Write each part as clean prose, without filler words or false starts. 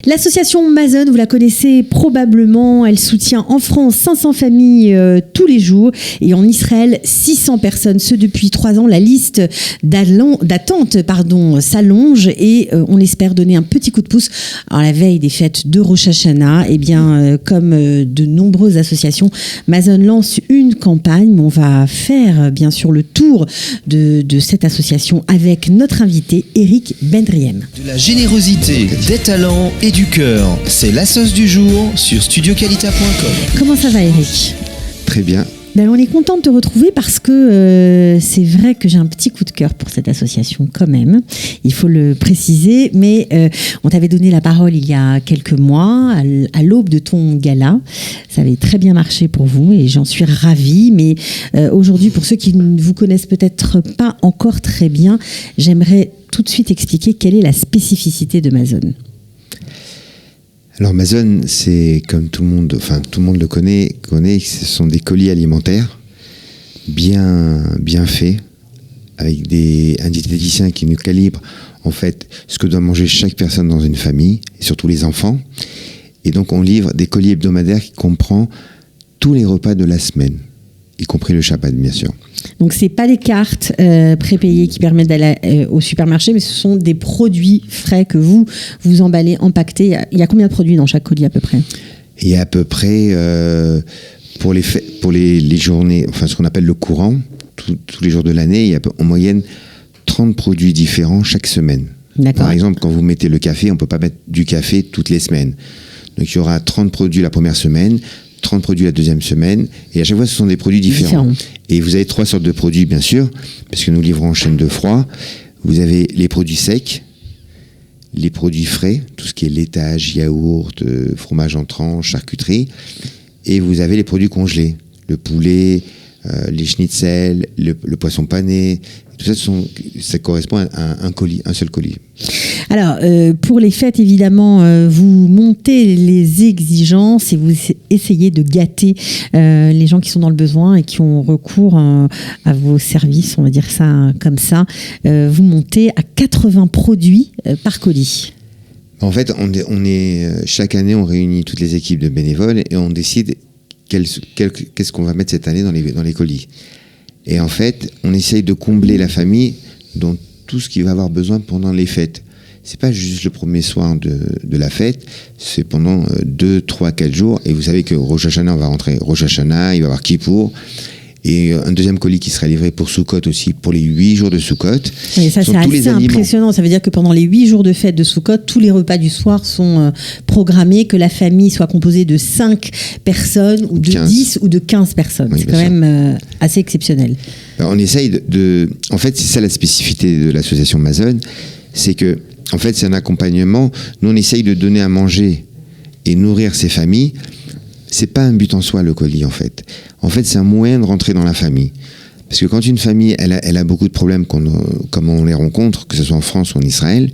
L'association Mazon, vous la connaissez probablement, elle soutient en France 500 familles tous les jours et en Israël 600 personnes. Ce depuis 3 ans, la liste d'attente s'allonge et on espère donner un petit coup de pouce à la veille des fêtes de Rosh Hashanah. Comme de nombreuses associations, Mazon lance une campagne. On va faire bien sûr le tour de cette association avec notre invité Eric Bendriem. De la générosité, des talents et du cœur, c'est la sauce du jour sur studioqualita.com. Comment ça va, Eric ? Très bien. On est content de te retrouver parce que c'est vrai que j'ai un petit coup de cœur pour cette association quand même, il faut le préciser, mais on t'avait donné la parole il y a quelques mois à l'aube de ton gala. Ça avait très bien marché pour vous et j'en suis ravie, mais aujourd'hui, pour ceux qui ne vous connaissent peut-être pas encore très bien, j'aimerais tout de suite expliquer quelle est la spécificité de Mazon. Alors Mazon, c'est comme tout le monde le connaît, ce sont des colis alimentaires bien faits, avec un diététicien qui nous calibre en fait ce que doit manger chaque personne dans une famille, et surtout les enfants. Et donc on livre des colis hebdomadaires qui comprend tous les repas de la semaine, y compris le Shabbat bien sûr. Donc c'est pas des cartes prépayées qui permettent d'aller au supermarché, mais ce sont des produits frais que vous emballez, empaquetés. Il y a combien de produits dans chaque colis à peu près ? Il y a à peu près pour les journées, enfin ce qu'on appelle le courant, tous les jours de l'année, il y a en moyenne 30 produits différents chaque semaine. D'accord. Par exemple, quand vous mettez le café, on ne peut pas mettre du café toutes les semaines. Donc il y aura 30 produits la première semaine, 30 produits la deuxième semaine, et à chaque fois ce sont des produits différents. Et vous avez 3 sortes de produits bien sûr, parce que nous livrons en chaîne de froid. Vous avez les produits secs, les produits frais, tout ce qui est laitage, yaourt, fromage en tranches, charcuterie, et vous avez les produits congelés, le poulet, les schnitzels, le poisson pané. Tout ça, ça correspond à un colis, un seul colis. Alors, pour les fêtes, évidemment, vous montez les exigences et vous essayez de gâter les gens qui sont dans le besoin et qui ont recours à vos services, on va dire ça comme ça. Vous montez à 80 produits par colis. En fait, chaque année, on réunit toutes les équipes de bénévoles et on décide qu'est-ce qu'on va mettre cette année dans les colis. Et en fait, on essaye de combler la famille dans tout ce qu'il va avoir besoin pendant les fêtes. C'est pas juste le premier soir de la fête, c'est pendant 2, 3, 4 jours. Et vous savez que Rosh Hashanah, on va rentrer Rosh Hashanah, il va y avoir Kippour. Et un deuxième colis qui sera livré pour Sukkot aussi, pour les 8 jours de Sukkot. Et ça, c'est assez impressionnant. Ça veut dire que pendant les 8 jours de fête de Sukkot, tous les repas du soir sont programmés, que la famille soit composée de 5 personnes, ou de 10 ou de 15 personnes. Oui, c'est quand même assez exceptionnel. Alors, on essaye en fait, c'est ça la spécificité de l'association Mazon, c'est que, en fait, c'est un accompagnement. Nous, on essaye de donner à manger et nourrir ces familles. C'est pas un but en soi, le colis, en fait. En fait, c'est un moyen de rentrer dans la famille. Parce que quand une famille, elle a beaucoup de problèmes, comme on les rencontre, que ce soit en France ou en Israël,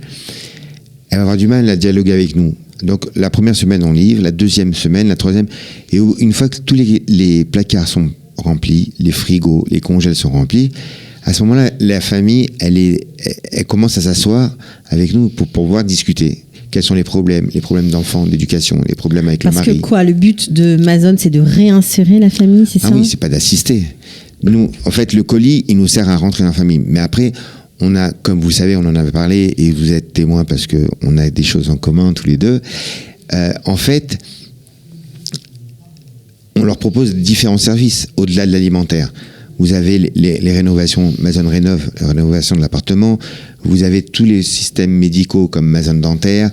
elle va avoir du mal à dialoguer avec nous. Donc, la première semaine, on livre, la deuxième semaine, la troisième, et une fois que tous les placards sont remplis, les frigos, les congèles sont remplis, à ce moment-là, la famille, elle commence à s'asseoir avec nous pour pouvoir discuter. Quels sont les problèmes d'enfants, d'éducation, les problèmes avec le mari. Parce que quoi, le but de Mazon, c'est de réinsérer la famille, c'est ça ? Ah oui, c'est pas d'assister. Nous, en fait, le colis, il nous sert à rentrer dans la famille. Mais après, on a, comme vous savez, on en avait parlé, et vous êtes témoins parce qu'on a des choses en commun tous les deux. En fait, on leur propose différents services au-delà de l'alimentaire. Vous avez les rénovations, Mazon Rénov, la rénovation de l'appartement. Vous avez tous les systèmes médicaux comme Mazon Dentaire,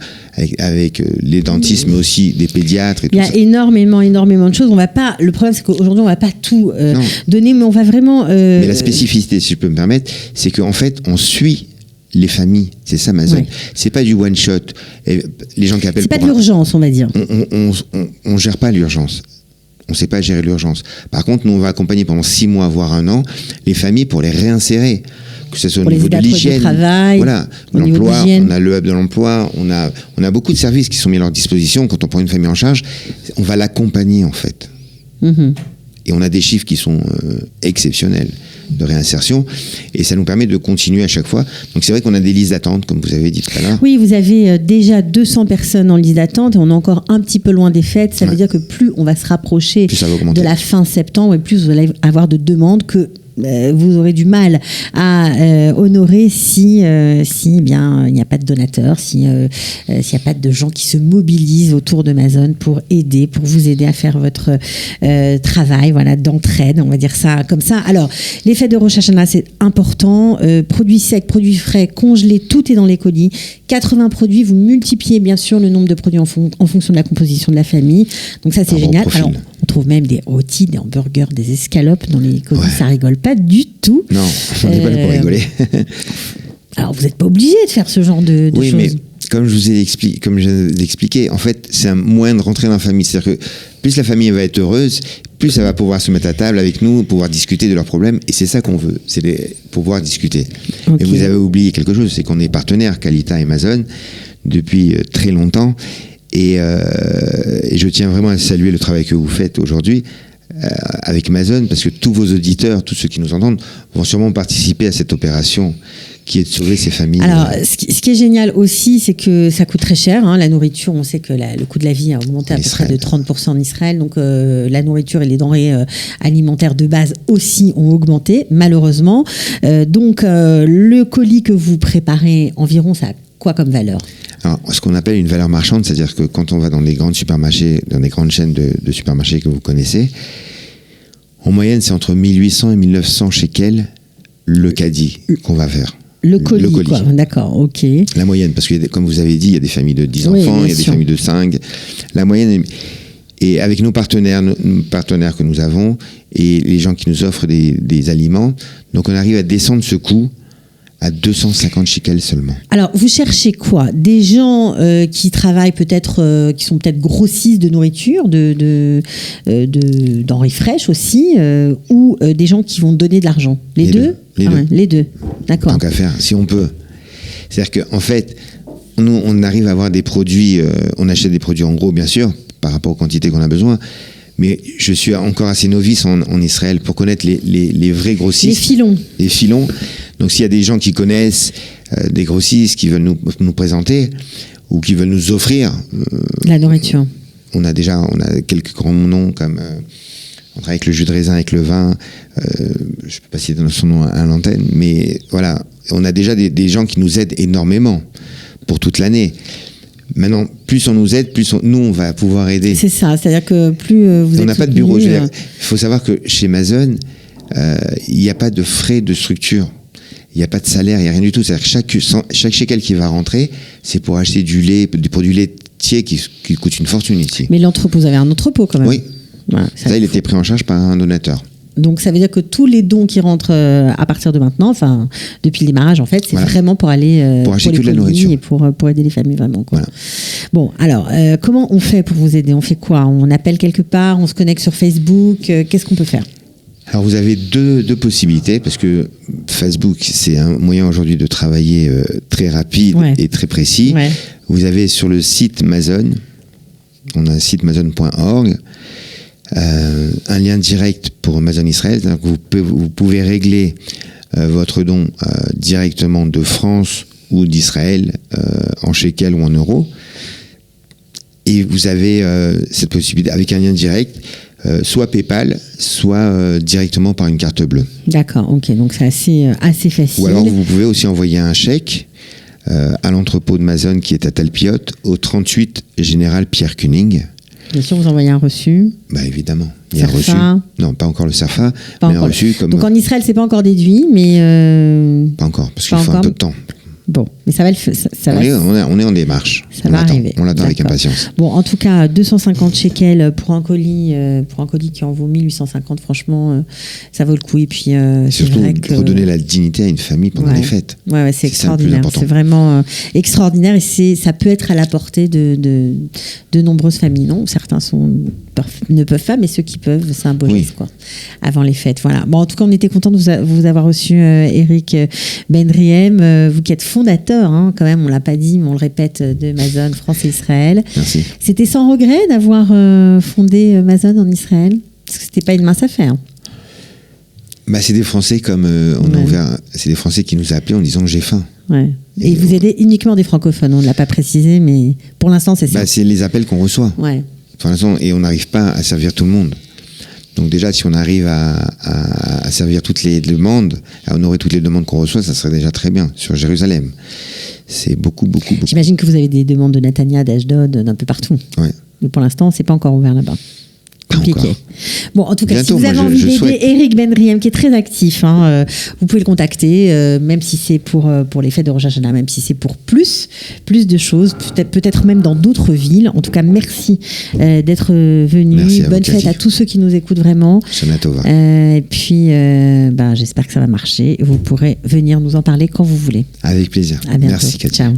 avec les dentistes, mais aussi des pédiatres et tout ça. Il y a énormément de choses. Le problème, c'est qu'aujourd'hui, on ne va pas tout donner, mais on va vraiment... Mais la spécificité, si je peux me permettre, c'est qu'en fait, on suit les familles. C'est ça, Mazon. Ouais. C'est pas du one-shot. Et les gens qui appellent... C'est pas de l'urgence, on va dire. On gère pas l'urgence. On ne sait pas gérer l'urgence. Par contre, nous, on va accompagner pendant 6 mois, voire 1 an, les familles pour les réinsérer. Que ce soit au niveau de l'hygiène, travail, voilà, l'emploi, on a le hub de l'emploi, on a beaucoup de services qui sont mis à leur disposition. Quand on prend une famille en charge, on va l'accompagner en fait. Mm-hmm. Et on a des chiffres qui sont exceptionnels. de réinsertion, et ça nous permet de continuer à chaque fois. Donc c'est vrai qu'on a des listes d'attente, comme vous avez dit tout à l'heure. Oui, vous avez déjà 200 personnes en liste d'attente et on est encore un petit peu loin des fêtes. Ça veut dire que plus on va se rapprocher de la fin septembre et plus vous allez avoir de demandes que vous aurez du mal à honorer si bien il n'y a pas de donateurs, s'il n'y a pas de gens qui se mobilisent autour d'Amazon pour vous aider à faire votre travail, voilà, d'entraide, on va dire ça comme ça. Alors, les fêtes de Rosh Hashanah, c'est important. Produits secs, produits frais, congelés, tout est dans les colis. 80 produits, vous multipliez bien sûr le nombre de produits en fonction de la composition de la famille. Donc ça, c'est génial. Alors, on trouve même des rôtis, des hamburgers, des escalopes dans les colis. Ça rigole pas du tout. Non, on n'est pas là pour rigoler. Alors, vous n'êtes pas obligé de faire ce genre de choses. Oui, mais comme je vous ai expliqué, en fait, c'est un moyen de rentrer dans la famille. C'est-à-dire que plus la famille va être heureuse, plus elle va pouvoir se mettre à table avec nous, pouvoir discuter de leurs problèmes. Et c'est ça qu'on veut, c'est pouvoir discuter. Okay. Et vous avez oublié quelque chose, c'est qu'on est partenaire Qualita et Amazon depuis très longtemps. Et je tiens vraiment à saluer le travail que vous faites aujourd'hui avec Amazon, parce que tous vos auditeurs, tous ceux qui nous entendent, vont sûrement participer à cette opération qui est de sauver ces familles. Alors, ce qui est génial aussi, c'est que ça coûte très cher. La nourriture, on sait que le coût de la vie a augmenté à peu près de 30% en Israël. Donc, la nourriture et les denrées alimentaires de base aussi ont augmenté, malheureusement. Donc, le colis que vous préparez, environ, ça a quoi comme valeur ? Alors, ce qu'on appelle une valeur marchande, c'est-à-dire que quand on va dans les grands supermarchés, dans les grandes chaînes de supermarchés que vous connaissez, en moyenne, c'est entre 1800 et 1900 shekels le caddie qu'on va faire. Le colis. Quoi. D'accord, ok. La moyenne, parce que comme vous avez dit, il y a des familles de 10 enfants, il y a des familles de 5. La moyenne, et avec nos partenaires que nous avons, et les gens qui nous offrent des aliments, donc on arrive à descendre ce coût à 250 shekels seulement. Alors, vous cherchez quoi ? Des gens qui travaillent peut-être, qui sont peut-être grossistes de nourriture, de denrées fraîches aussi, ou des gens qui vont donner de l'argent ? Les deux. Les deux, d'accord. Tant qu'à faire, si on peut. C'est-à-dire qu'en fait, nous, on arrive à avoir des produits, on achète des produits en gros, bien sûr, par rapport aux quantités qu'on a besoin. Mais je suis encore assez novice en Israël pour connaître les vrais grossistes. Les filons. Donc s'il y a des gens qui connaissent des grossistes qui veulent nous présenter ou qui veulent nous offrir la nourriture. On a quelques grands noms comme on travaille avec le jus de raisin, avec le vin. Je ne peux pas citer son nom à l'antenne, mais voilà, on a déjà des gens qui nous aident énormément pour toute l'année. Maintenant, plus on nous aide, plus nous, on va pouvoir aider. C'est ça, c'est-à-dire que plus vous êtes on n'a pas de bureau. Il faut savoir que chez Amazon, il n'y a pas de frais de structure. Il n'y a pas de salaire, il n'y a rien du tout. C'est-à-dire que chaque shekel qui va rentrer, c'est pour acheter du lait, des produits laitiers qui coûtent une fortune ici. Mais l'entrepôt, vous avez un entrepôt quand même. Oui. Ouais, ça, il était pris en charge par un donateur. Donc ça veut dire que tous les dons qui rentrent à partir de maintenant, enfin depuis le démarrage en fait, c'est vraiment pour aller pour acheter pour que de la nourriture et pour aider les familles vraiment. Quoi. Voilà. Bon, alors comment on fait pour vous aider ? On fait quoi ? On appelle quelque part, on se connecte sur Facebook, qu'est-ce qu'on peut faire ? Alors vous avez deux possibilités, parce que Facebook, c'est un moyen aujourd'hui de travailler très rapide et très précis. Ouais. Vous avez sur le site Amazon, on a un site amazon.org, un lien direct pour Amazon Israël. Vous pouvez régler votre don directement de France ou d'Israël en shekels ou en euros. Et vous avez cette possibilité avec un lien direct, soit PayPal, soit directement par une carte bleue. D'accord, ok, donc c'est assez facile. Ou alors vous pouvez aussi envoyer un chèque à l'entrepôt de Amazon qui est à Talpiot, au 38 Général Pierre Kuning. Bien sûr, vous envoyez un reçu. Bah évidemment, il y a un reçu. Non, pas encore le CERFA, mais un reçu. Donc en Israël, c'est pas encore déduit, mais pas encore, parce qu'il faut un peu de temps. Bon, mais ça va on est en démarche. Ça va arriver. On l'attend avec impatience. Bon, en tout cas, 250 shekels pour un colis qui en vaut 1850, franchement, ça vaut le coup. Et puis, surtout, il faut donner la dignité à une famille pendant les fêtes. Ouais, c'est extraordinaire. C'est vraiment extraordinaire et ça peut être à la portée de nombreuses familles. Non, certains ne peuvent pas, mais ceux qui peuvent, c'est un beau geste, quoi. Avant les fêtes, voilà. Bon, en tout cas, on était content de vous avoir reçu, Eric Ben-Riem, vous qui êtes fondateur, hein, quand même, on l'a pas dit, mais on le répète, de Amazon France et Israël. Merci. C'était sans regret d'avoir fondé Amazon en Israël, parce que c'était pas une mince affaire. C'est des Français comme on a ouvert, c'est des Français qui nous a appelés en disant j'ai faim. Ouais. Et vous aidez uniquement des francophones, on ne l'a pas précisé, mais pour l'instant c'est ça. C'est les appels qu'on reçoit. Ouais. Pour l'instant, et on n'arrive pas à servir tout le monde. Donc déjà, si on arrive à servir toutes les demandes, à honorer toutes les demandes qu'on reçoit, ça serait déjà très bien sur Jérusalem. C'est beaucoup. J'imagine que vous avez des demandes de Netanya, d'Ashdod, d'un peu partout. Ouais. Mais pour l'instant, c'est pas encore ouvert là-bas. Compliqué. Bon, en tout cas, bientôt, si vous avez envie d'aider Eric Ben-Riem, qui est très actif, vous pouvez le contacter, même si c'est pour les fêtes de Rosh Hashanah, même si c'est pour plus de choses, peut-être même dans d'autres villes. En tout cas, merci d'être venu. Bonne fête à tous ceux qui nous écoutent vraiment. Shana Tova. Et puis, j'espère que ça va marcher. Vous pourrez venir nous en parler quand vous voulez. Avec plaisir. À bientôt. Merci, Cathy. Ciao.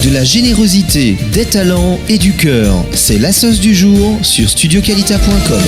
De la générosité, des talents et du cœur, c'est la sauce du jour sur studioqualita.com.